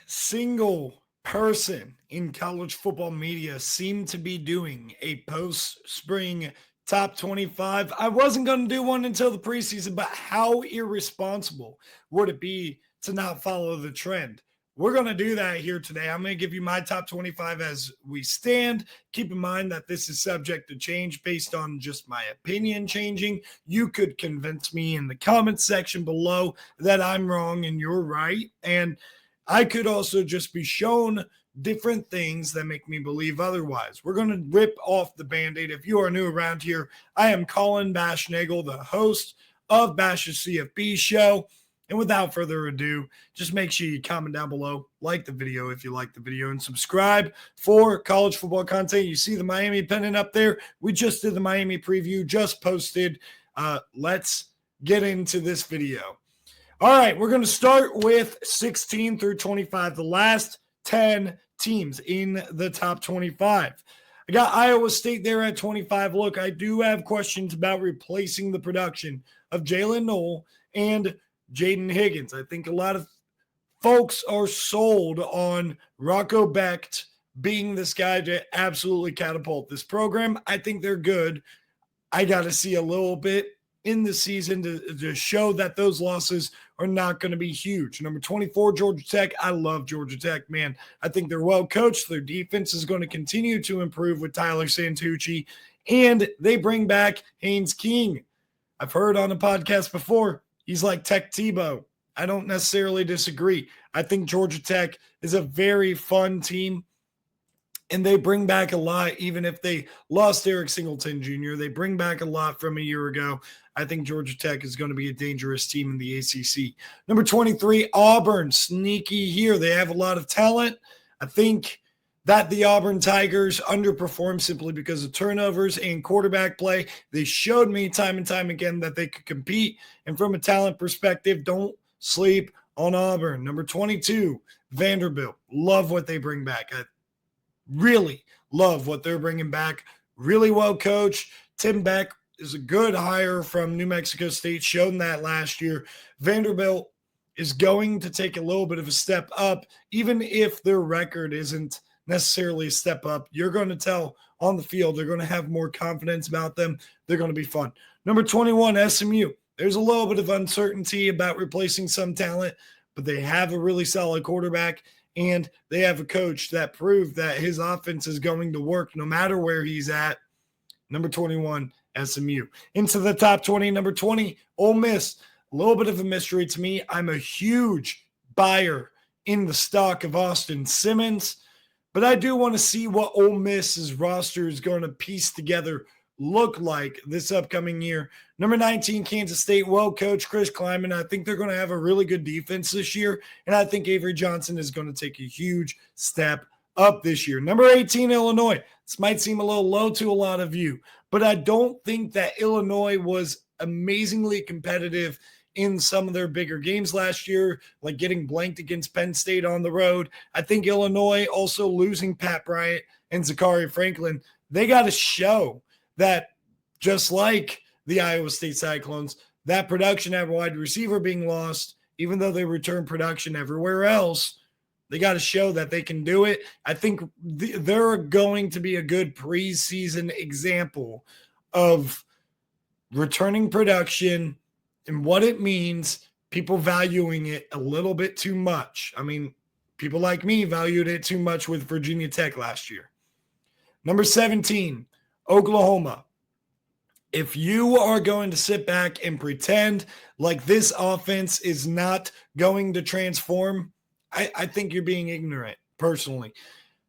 single person in college football media seemed to be doing a post-spring top 25. I wasn't going to do one until the preseason, but how irresponsible would it be to not follow the trend? We're going to do that here today. I'm going to give you my top 25 as we stand. Keep in mind that this is subject to change based on just my opinion changing. You could convince me in the comments section below that I'm wrong and you're right. And I could also just be shown different things that make me believe otherwise. We're going to rip off the Band-Aid. If you are new around here, I am Colin Bashnagel, the host of Bash's CFB show. And without further ado, just make sure you comment down below, like the video if you like the video, and subscribe for college football content. You see the Miami pennant up there. We just did the Miami preview, just posted. Let's get into this video. All right, we're going to start with 16 through 25, the last 10 teams in the top 25. I got Iowa State there at 25. Look, I do have questions about replacing the production of Jalen Noel and Jaden Higgins. I think a lot of folks are sold on Rocco Becht being this guy to absolutely catapult this program. I think they're good. I got to see a little bit in the season to show that those losses are not going to be huge. Number 24, Georgia Tech. I love Georgia Tech, man. I think they're well coached. Their defense is going to continue to improve with Tyler Santucci, and they bring back Haynes King. I've heard on a podcast before, he's like Tech Tebow. I don't necessarily disagree. I think Georgia Tech is a very fun team, and they bring back a lot, even if they lost Eric Singleton Jr. They bring back a lot from a year ago. I think Georgia Tech is going to be a dangerous team in the ACC. Number 23, Auburn, sneaky here. They have a lot of talent. I think that the Auburn Tigers underperformed simply because of turnovers and quarterback play. They showed me time and time again that they could compete. And from a talent perspective, don't sleep on Auburn. Number 22, Vanderbilt. Love what they bring back. I really love what they're bringing back. Really well coached. Tim Beck is a good hire from New Mexico State, shown that last year. Vanderbilt is going to take a little bit of a step up, even if their record isn't necessarily a step up. You're going to tell on the field. They're going to have more confidence about them. They're going to be fun. Number 21, SMU. There's a little bit of uncertainty about replacing some talent, but they have a really solid quarterback, and they have a coach that proved that his offense is going to work no matter where he's at. Number 21, SMU. Into the top 20, number 20, Ole Miss. A little bit of a mystery to me. I'm a huge buyer in the stock of Austin Simmons, but I do want to see what Ole Miss's roster is going to piece together, look like this upcoming year. Number 19, Kansas State, well coached Chris Kleiman. I think they're going to have a really good defense this year, and I think Avery Johnson is going to take a huge step up this year. Number 18, Illinois. This might seem a little low to a lot of you, but I don't think that Illinois was amazingly competitive in some of their bigger games last year, like getting blanked against Penn State on the road. I think Illinois also losing Pat Bryant and Zachary Franklin, they got to show that just like the Iowa State Cyclones, that production at wide receiver being lost, even though they return production everywhere else, they got to show that they can do it. I think they're going to be a good preseason example of returning production and what it means, people valuing it a little bit too much. I mean, people like me valued it too much with Virginia Tech last year. Number 17, Oklahoma. If you are going to sit back and pretend like this offense is not going to transform, I think you're being ignorant, personally.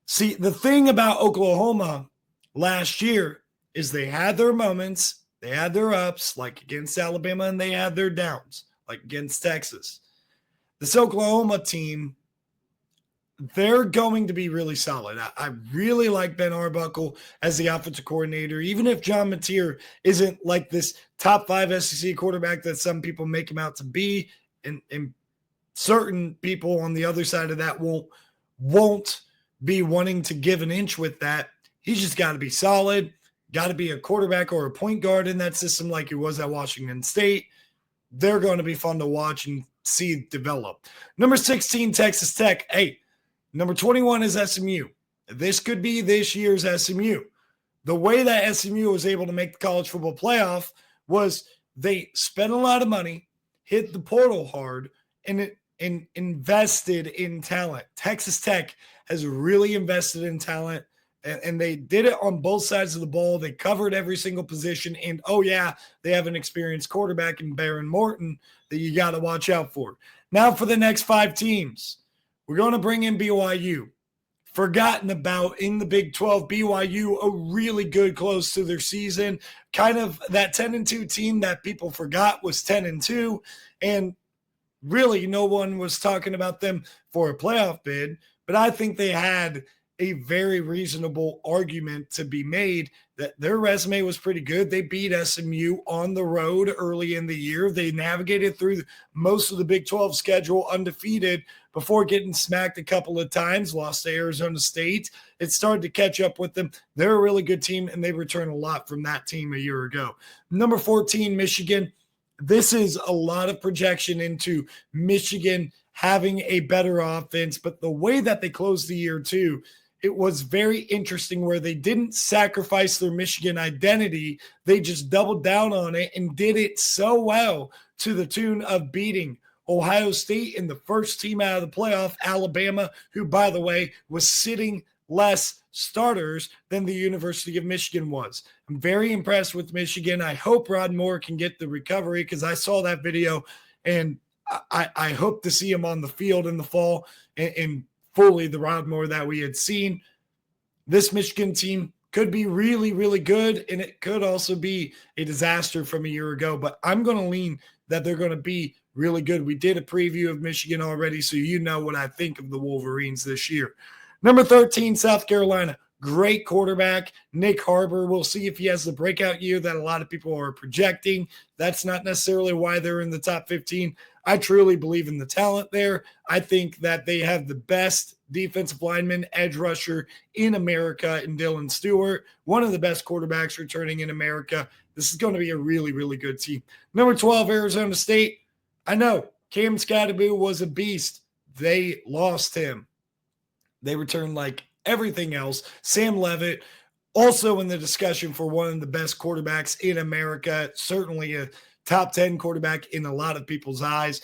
See, the thing about Oklahoma last year is they had their moments. They had their ups, like against Alabama, and they had their downs, like against Texas. This Oklahoma team, they're going to be really solid. I really like Ben Arbuckle as the offensive coordinator, even if John Mateer isn't like this top 5 SEC quarterback that some people make him out to be, and certain people on the other side of that won't be wanting to give an inch with that. He's just got to be solid. Got to be a quarterback or a point guard in that system like he was at Washington State. They're going to be fun to watch and see develop. Number 16, Texas Tech. Hey, Number 21 is SMU. This could be this year's SMU. The way that SMU was able to make the college football playoff was they spent a lot of money, hit the portal hard, and invested in talent. Texas Tech has really invested in talent, and they did it on both sides of the ball. They covered every single position, and oh yeah, they have an experienced quarterback in Baron Morton that you got to watch out for. Now for the next 5 teams, we're going to bring in BYU. Forgotten about in the Big 12, BYU, a really good close to their season. Kind of that 10-2 team that people forgot was 10-2. And really, no one was talking about them for a playoff bid. But I think they had a very reasonable argument to be made that their resume was pretty good. They beat SMU on the road early in the year. They navigated through most of the Big 12 schedule undefeated before getting smacked a couple of times, lost to Arizona State. It started to catch up with them. They're a really good team, and they returned a lot from that team a year ago. Number 14, Michigan. This is a lot of projection into Michigan having a better offense, but the way that they closed the year too, it was very interesting where they didn't sacrifice their Michigan identity. They just doubled down on it and did it so well to the tune of beating Ohio State in the first team out of the playoff, Alabama, who, by the way, was sitting less starters than the University of Michigan was. I'm very impressed with Michigan. I hope Rod Moore can get the recovery because I saw that video, and I hope to see him on the field in the fall and fully the Rod Moore that we had seen. This Michigan team could be really, really good, and it could also be a disaster from a year ago, but I'm going to lean that they're going to be really good. We did a preview of Michigan already, so you know what I think of the Wolverines this year. Number 13, South Carolina. Great quarterback, Nick Harbor. We'll see if he has the breakout year that a lot of people are projecting. That's not necessarily why they're in the top 15. I truly believe in the talent there. I think that they have the best defensive lineman, edge rusher in America in Dylan Stewart, one of the best quarterbacks returning in America. This is going to be a really, really good team. Number 12, Arizona State. I know Cam Scatterby was a beast. They lost him. They returned like everything else. Sam Leavitt, also in the discussion for one of the best quarterbacks in America, certainly a top 10 quarterback in a lot of people's eyes.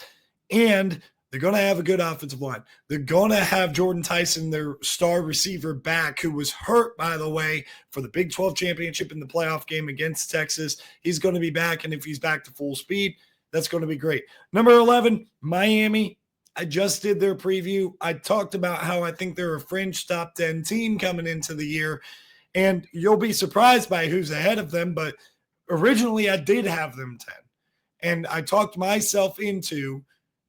And they're going to have a good offensive line. They're going to have Jordan Tyson, their star receiver, back, who was hurt, by the way, for the Big 12 championship in the playoff game against Texas. He's going to be back, and if he's back to full speed, that's going to be great. Number 11, Miami. I just did their preview. I talked about how I think they're a fringe top 10 team coming into the year, and you'll be surprised by who's ahead of them, but originally I did have them 10, and I talked myself into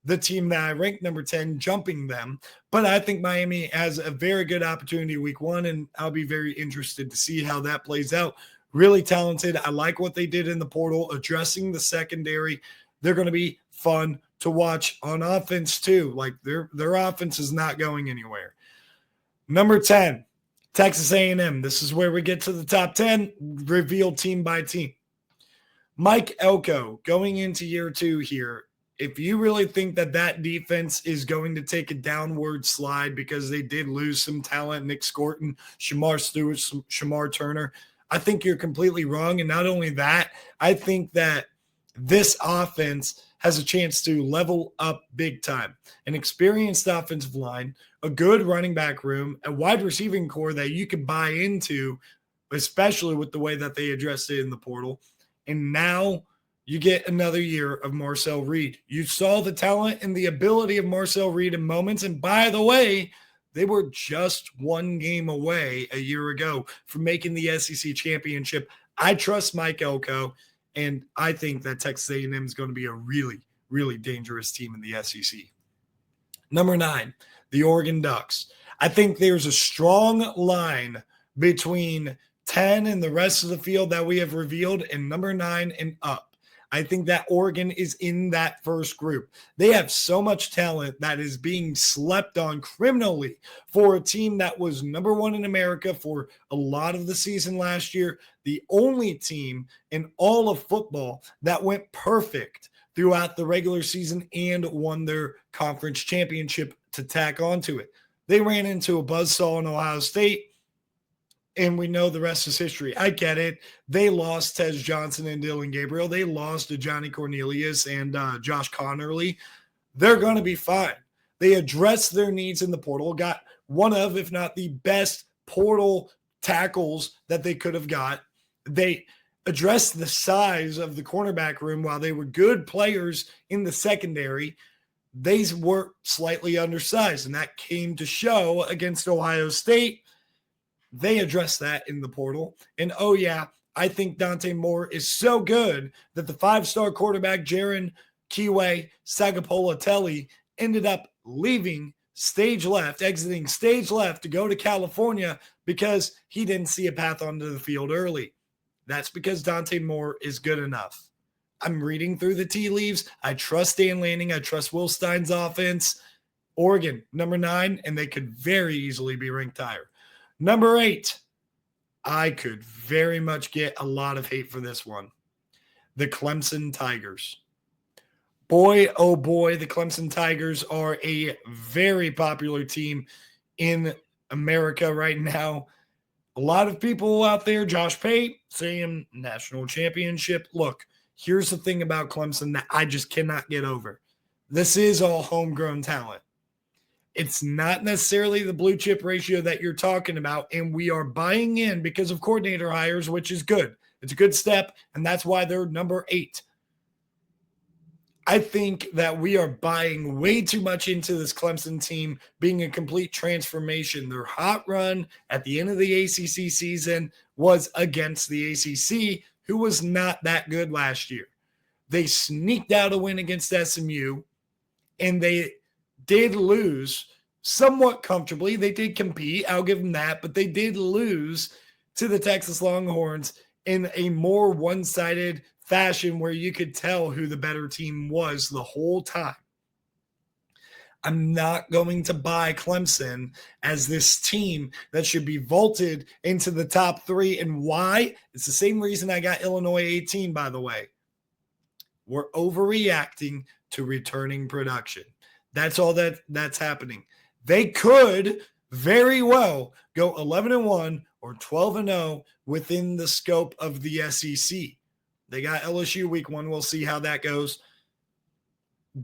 the team that I ranked number 10, jumping them, but I think Miami has a very good opportunity week 1, and I'll be very interested to see how that plays out. Really talented. I like what they did in the portal, addressing the secondary. They're going to be fun to watch on offense too. Like their offense is not going anywhere. Number 10, Texas A&M. This is where we get to the top 10, revealed team by team. Mike Elko going into year 2 here. If you really think that defense is going to take a downward slide because they did lose some talent, Nick Scorton, Shamar Stewart, Shamar Turner, I think you're completely wrong. And not only that, I think that this offense has a chance to level up big time. An experienced offensive line, a good running back room, a wide receiving core that you can buy into, especially with the way that they addressed it in the portal. And now you get another year of Marcel Reed. You saw the talent and the ability of Marcel Reed in moments. And by the way, they were just one game away a year ago from making the SEC championship. I trust Mike Elko. And I think that Texas A&M is going to be a really, really dangerous team in the SEC. Number 9, the Oregon Ducks. I think there's a strong line between 10 and the rest of the field that we have revealed, and number 9 and up. I think that Oregon is in that first group. They have so much talent that is being slept on criminally for a team that was number 1 in America for a lot of the season last year. The only team in all of football that went perfect throughout the regular season and won their conference championship to tack onto it. They ran into a buzzsaw in Ohio State, and we know the rest is history. I get it. They lost Tez Johnson and Dylan Gabriel. They lost to Johnny Cornelius and Josh Connerly. They're going to be fine. They addressed their needs in the portal, got one of, if not the best portal tackles that they could have got. They addressed the size of the cornerback room. While they were good players in the secondary, they were slightly undersized, and that came to show against Ohio State. They addressed that in the portal. And, oh, yeah, I think Dante Moore is so good that the five-star quarterback, Jaron Kiwe Sagapola-Telly, ended up leaving stage left, exiting stage left to go to California because he didn't see a path onto the field early. That's because Dante Moore is good enough. I'm reading through the tea leaves. I trust Dan Lanning. I trust Will Stein's offense. Oregon, number 9, and they could very easily be ranked higher. Number 8, I could very much get a lot of hate for this one. The Clemson Tigers. Boy, oh boy, the Clemson Tigers are a very popular team in America right now. A lot of people out there, Josh Pate, saying national championship. Look, here's the thing about Clemson that I just cannot get over. This is all homegrown talent. It's not necessarily the blue chip ratio that you're talking about, and we are buying in because of coordinator hires, which is good. It's a good step, and that's why they're number 8. I think that we are buying way too much into this Clemson team being a complete transformation. Their hot run at the end of the ACC season was against the ACC, who was not that good last year. They sneaked out a win against SMU, and they did lose somewhat comfortably. They did compete. I'll give them that, but they did lose to the Texas Longhorns in a more one-sided fashion where you could tell who the better team was the whole time. I'm not going to buy Clemson as this team that should be vaulted into the top 3. And why? It's the same reason I got Illinois 18, by the way. We're overreacting to returning production. That's all that's happening. They could very well go 11-1 or 12-0 within the scope of the SEC. They got LSU week 1. We'll see how that goes.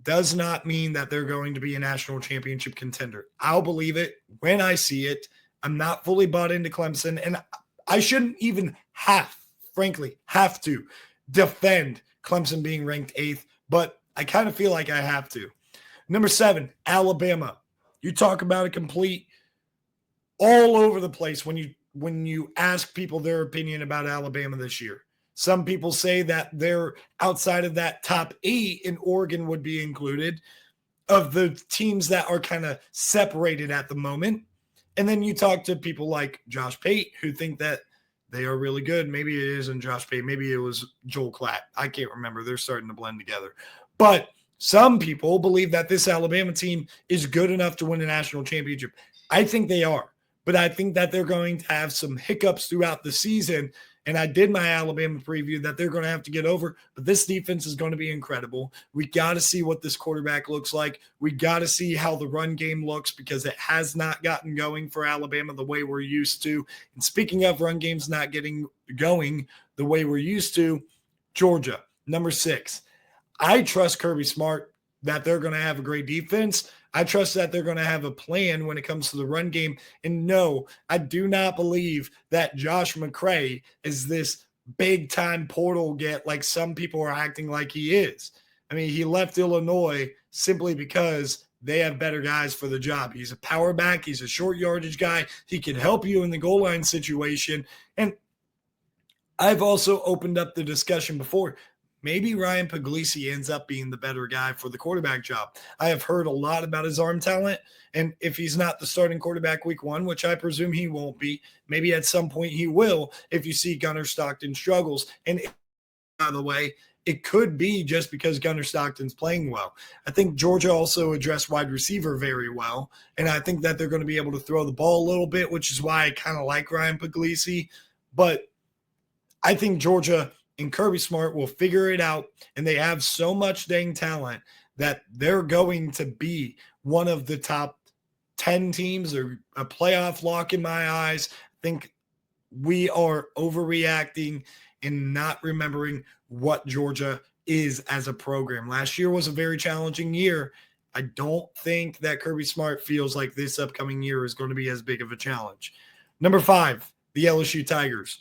Does not mean that they're going to be a national championship contender. I'll believe it when I see it. I'm not fully bought into Clemson, and I shouldn't even frankly, have to defend Clemson being ranked 8th, but I kind of feel like I have to. Number 7, Alabama. You talk about a complete all over the place when you ask people their opinion about Alabama this year. Some people say that they're outside of that top 8, and Oregon would be included, of the teams that are kind of separated at the moment. And then you talk to people like Josh Pate who think that they are really good. Maybe it isn't Josh Pate. Maybe it was Joel Klatt. I can't remember. They're starting to blend together. But some people believe that this Alabama team is good enough to win a national championship. I think they are. But I think that they're going to have some hiccups throughout the season. And I did my Alabama preview that they're going to have to get over. But this defense is going to be incredible. We got to see what this quarterback looks like. We got to see how the run game looks because it has not gotten going for Alabama the way we're used to. And speaking of run games not getting going the way we're used to, Georgia, number 6. I trust Kirby Smart that they're going to have a great defense. I trust that they're going to have a plan when it comes to the run game. And no, I do not believe that Josh McCray is this big-time portal get like some people are acting like he is. I mean, he left Illinois simply because they have better guys for the job. He's a power back. He's a short yardage guy. He can help you in the goal line situation. And I've also opened up the discussion before. Maybe Ryan Puglisi ends up being the better guy for the quarterback job. I have heard a lot about his arm talent, and if he's not the starting quarterback week 1, which I presume he won't be, maybe at some point he will if you see Gunnar Stockton struggles. And by the way, it could be just because Gunnar Stockton's playing well. I think Georgia also addressed wide receiver very well, and I think that they're going to be able to throw the ball a little bit, which is why I kind of like Ryan Puglisi. But I think Georgia and Kirby Smart will figure it out, and they have so much dang talent that they're going to be one of the top 10 teams are a playoff lock in my eyes. I think we are overreacting and not remembering what Georgia is as a program. Last year was a very challenging year. I don't think that Kirby Smart feels like this upcoming year is going to be as big of a challenge. Number 5, the LSU Tigers.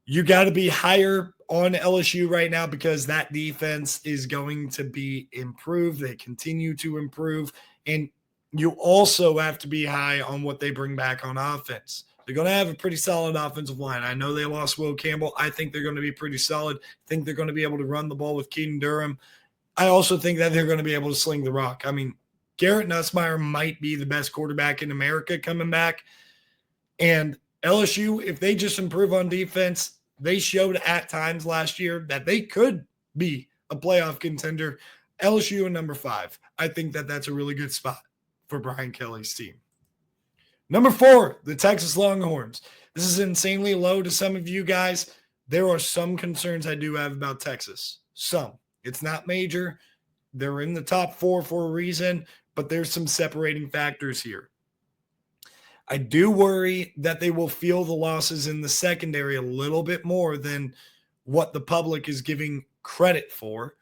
You got to be higher on LSU right now because that defense is going to be improved. They continue to improve. And you also have to be high on what they bring back on offense. They're going to have a pretty solid offensive line. I know they lost Will Campbell. I think they're going to be pretty solid. I think they're going to be able to run the ball with Keaton Durham. I also think that they're going to be able to sling the rock. I mean, Garrett Nussmeier might be the best quarterback in America coming back. And LSU, if they just improve on defense, they showed at times last year that they could be a playoff contender. LSU in number 5. I think that that's a really good spot for Brian Kelly's team. Number 4, the Texas Longhorns. This is insanely low to some of you guys. There are some concerns I do have about Texas. Some. It's not major. They're in the top 4 for a reason, but there's some separating factors here. I do worry that they will feel the losses in the secondary a little bit more than what the public is giving credit for.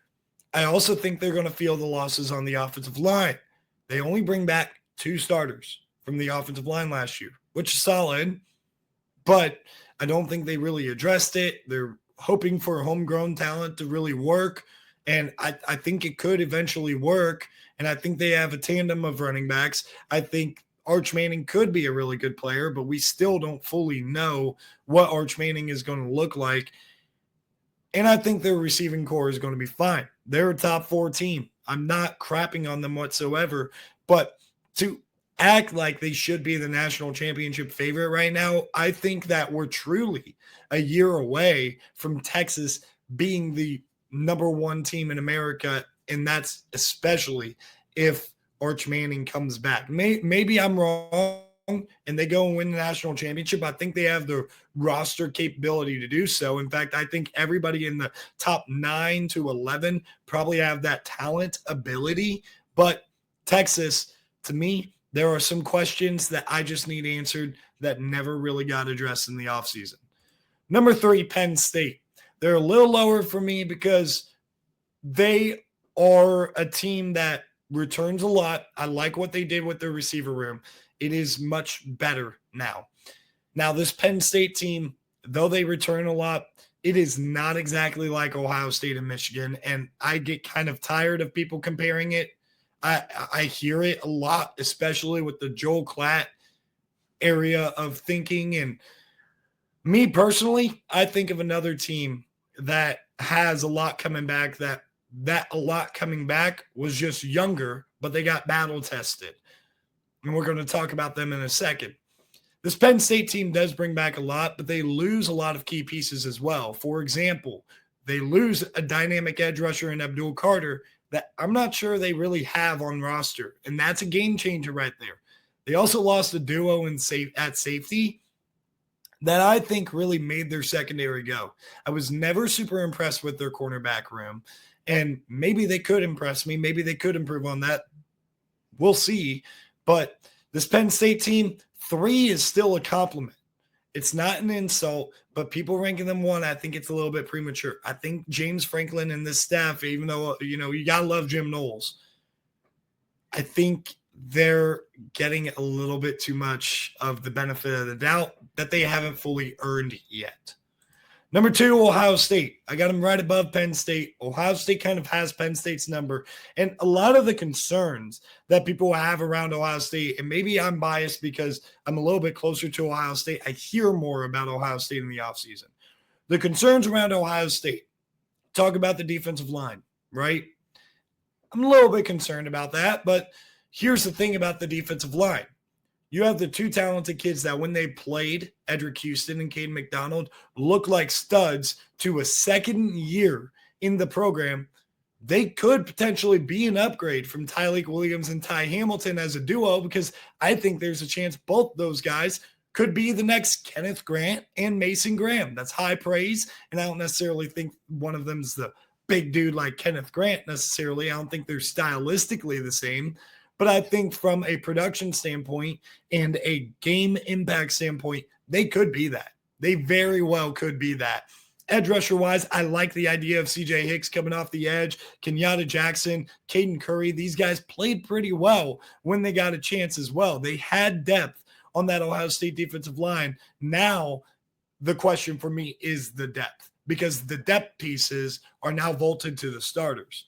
I also think they're going to feel the losses on the offensive line. They only bring back 2 starters from the offensive line last year, which is solid, but I don't think they really addressed it. They're hoping for homegrown talent to really work, and I think it could eventually work, and I think they have a tandem of running backs. I think Arch Manning could be a really good player, but we still don't fully know what Arch Manning is going to look like. And I think their receiving core is going to be fine. They're a top 4 team. I'm not crapping on them whatsoever, but to act like they should be the national championship favorite right now, I think that we're truly a year away from Texas being the number 1 team in America, and that's especially if Arch Manning comes back. Maybe I'm wrong and they go and win the national championship. I think they have the roster capability to do so. In fact, I think everybody in the top 9 to 11 probably have that talent ability. But Texas, to me, there are some questions that I just need answered that never really got addressed in the offseason. Number 3, Penn State. They're a little lower for me because they are a team that returns a lot. I like what they did with their receiver room. It is much better now. Now, this Penn State team, though they return a lot, it is not exactly like Ohio State and Michigan, and I get kind of tired of people comparing it. I hear it a lot, especially with the Joel Klatt area of thinking. And me personally, I think of another team that has a lot coming back, that a lot coming back was just younger, but they got battle tested. And we're going to talk about them in a second. This Penn State team does bring back a lot, but they lose a lot of key pieces as well. For example, they lose a dynamic edge rusher in Abdul Carter that I'm not sure they really have on roster. And that's a game changer right there. They also lost a duo at safety that I think really made their secondary go. I was never super impressed with their cornerback room. And maybe they could impress me. Maybe they could improve on that. We'll see. But this Penn State team, 3 is still a compliment. It's not an insult, but people ranking them 1, I think it's a little bit premature. I think James Franklin and this staff, even though, you got to love Jim Knowles, I think they're getting a little bit too much of the benefit of the doubt that they haven't fully earned yet. Number 2, Ohio State. I got them right above Penn State. Ohio State kind of has Penn State's number. And a lot of the concerns that people have around Ohio State, and maybe I'm biased because I'm a little bit closer to Ohio State. I hear more about Ohio State in the offseason. The concerns around Ohio State, talk about the defensive line, right? I'm a little bit concerned about that, but here's the thing about the defensive line. You have the 2 talented kids that when they played, Edric Houston and Caden McDonald, look like studs to a second year in the program. They could potentially be an upgrade from Tyleik Williams and Ty Hamilton as a duo, because I think there's a chance both those guys could be the next Kenneth Grant and Mason Graham. That's high praise, and I don't necessarily think one of them's the big dude like Kenneth Grant necessarily. I don't think they're stylistically the same. But I think from a production standpoint and a game impact standpoint, they could be that. They very well could be that. Edge rusher wise, I like the idea of CJ Hicks coming off the edge, Kenyatta Jackson, Caden Curry. These guys played pretty well when they got a chance as well. They had depth on that Ohio State defensive line. Now, the question for me is the depth, because the depth pieces are now vaulted to the starters.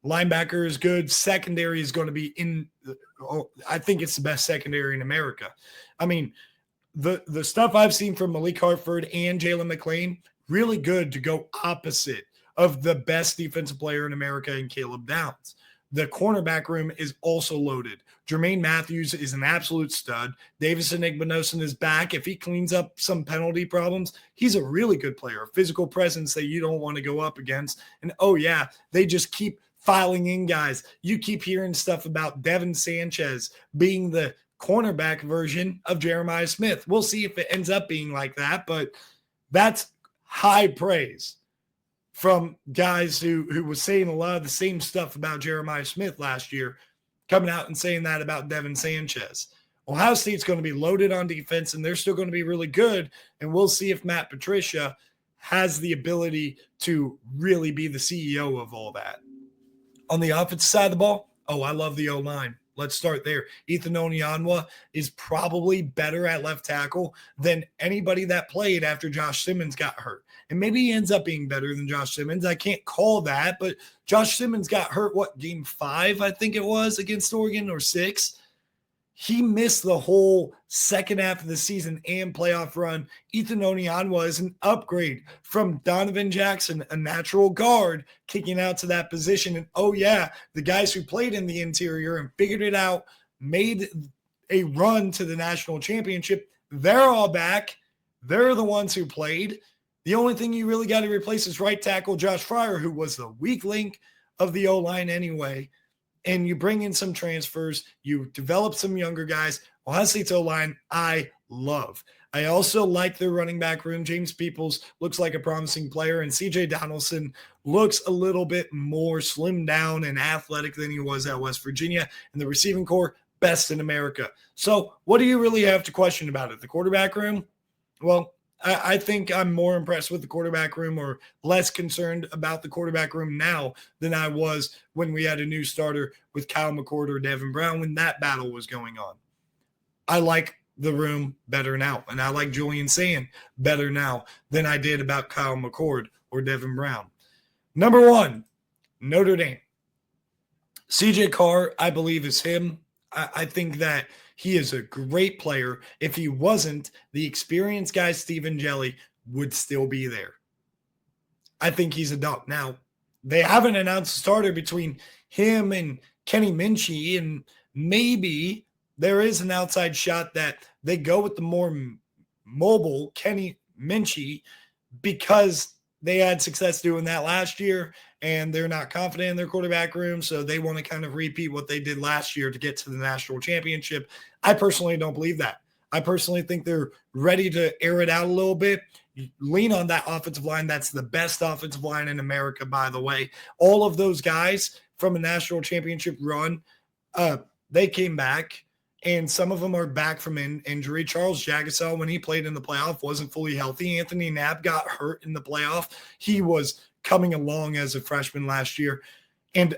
Linebacker is good. Secondary is going to be I think it's the best secondary in America. I mean, the stuff I've seen from Malik Hartford and Jalen McLean, really good to go opposite of the best defensive player in America in Caleb Downs. The cornerback room is also loaded. Jermaine Matthews is an absolute stud. Davison Igbinosun is back. If he cleans up some penalty problems, he's a really good player, a physical presence that you don't want to go up against. And, oh, yeah, they just keep filing in guys. You keep hearing stuff about Devin Sanchez being the cornerback version of Jeremiah Smith. We'll see if it ends up being like that, but that's high praise from guys who was saying a lot of the same stuff about Jeremiah Smith last year, coming out and saying that about Devin Sanchez. Ohio State's going to be loaded on defense, and they're still going to be really good, and we'll see if Matt Patricia has the ability to really be the CEO of all that. On the offensive side of the ball, I love the O-line. Let's start there. Ethan Onyanwa is probably better at left tackle than anybody that played after Josh Simmons got hurt. And maybe he ends up being better than Josh Simmons. I can't call that, but Josh Simmons got hurt, game 5, I think it was, against Oregon, or 6. He missed the whole second half of the season and playoff run. Ethan Onyanwa is an upgrade from Donovan Jackson, a natural guard, kicking out to that position. And, the guys who played in the interior and figured it out, made a run to the national championship, they're all back. They're the ones who played. The only thing you really got to replace is right tackle Josh Fryer, who was the weak link of the O-line anyway. And you bring in some transfers, you develop some younger guys. Ohio State's O-line, I love. I also like their running back room. James Peoples looks like a promising player, and CJ Donaldson looks a little bit more slimmed down and athletic than he was at West Virginia. And the receiving core, best in America. So what do you really have to question about it? The quarterback room? Well, I think I'm more impressed with the quarterback room, or less concerned about the quarterback room now than I was when we had a new starter with Kyle McCord or Devin Brown when that battle was going on. I like the room better now, and I like Julian Sand better now than I did about Kyle McCord or Devin Brown. Number 1, Notre Dame. CJ Carr, I believe, is him. I think that he is a great player. If he wasn't, the experienced guy, Stephen Jelly, would still be there. I think he's a dog. Now, they haven't announced a starter between him and Kenny Minchie, and maybe there is an outside shot that they go with the more mobile Kenny Minchie because they had success doing that last year, and they're not confident in their quarterback room, so they want to kind of repeat what they did last year to get to the national championship. I personally don't believe that. I personally think they're ready to air it out a little bit, lean on that offensive line. That's the best offensive line in America, by the way. All of those guys from a national championship run, they came back, and some of them are back from injury. Charles Jagasaw, when he played in the playoff, wasn't fully healthy. Anthony Knapp got hurt in the playoff. He was coming along as a freshman last year. And,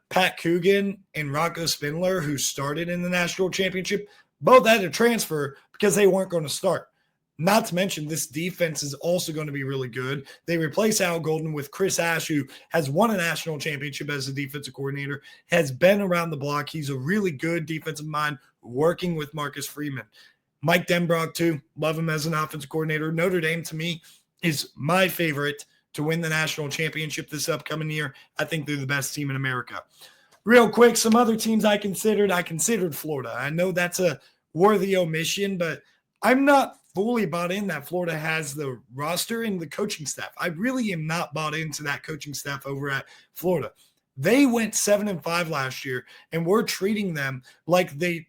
Pat Coogan and Rocco Spindler, who started in the national championship, both had to transfer because they weren't going to start. Not to mention, this defense is also going to be really good. They replace Al Golden with Chris Ash, who has won a national championship as a defensive coordinator, has been around the block. He's a really good defensive mind working with Marcus Freeman. Mike Denbrock, too. Love him as an offensive coordinator. Notre Dame, to me, is my favorite to win the national championship this upcoming year. I think they're the best team in America. Real quick, some other teams I considered Florida. I know that's a worthy omission, but I'm not fully bought in that Florida has the roster and the coaching staff. I really am not bought into that coaching staff over at Florida. They went 7-5 last year, and we're treating them like they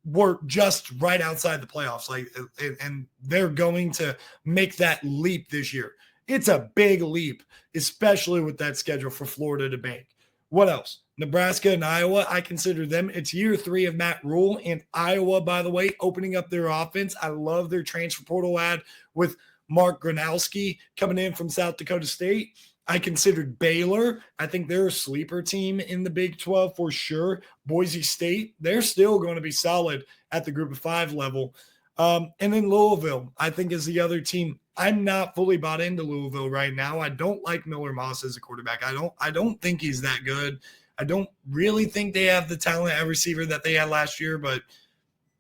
were just right outside the playoffs. And they're going to make that leap this year. It's a big leap, especially with that schedule for Florida to make. What else? Nebraska and Iowa, I consider them. It's year 3 of Matt Rule. And Iowa, by the way, opening up their offense. I love their transfer portal ad with Mark Gronowski coming in from South Dakota State. I considered Baylor. I think they're a sleeper team in the Big 12 for sure. Boise State, they're still going to be solid at the Group of 5 level. And then Louisville, I think, is the other team. I'm not fully bought into Louisville right now. I don't like Miller Moss as a quarterback. I don't think he's that good. I don't really think they have the talent at receiver that they had last year, but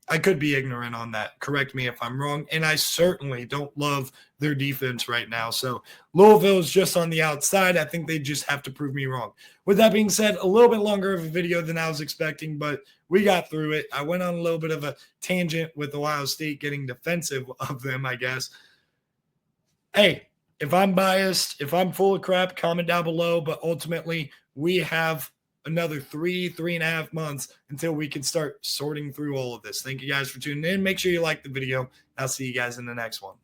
I could be ignorant on that. Correct me if I'm wrong. And I certainly don't love their defense right now. So Louisville is just on the outside. I think they just have to prove me wrong. With that being said, a little bit longer of a video than I was expecting, but we got through it. I went on a little bit of a tangent with Ohio State getting defensive of them, I guess. Hey, if I'm biased, if I'm full of crap, comment down below. But ultimately, we have another 3.5 months until we can start sorting through all of this. Thank you guys for tuning in. Make sure you like the video. I'll see you guys in the next one.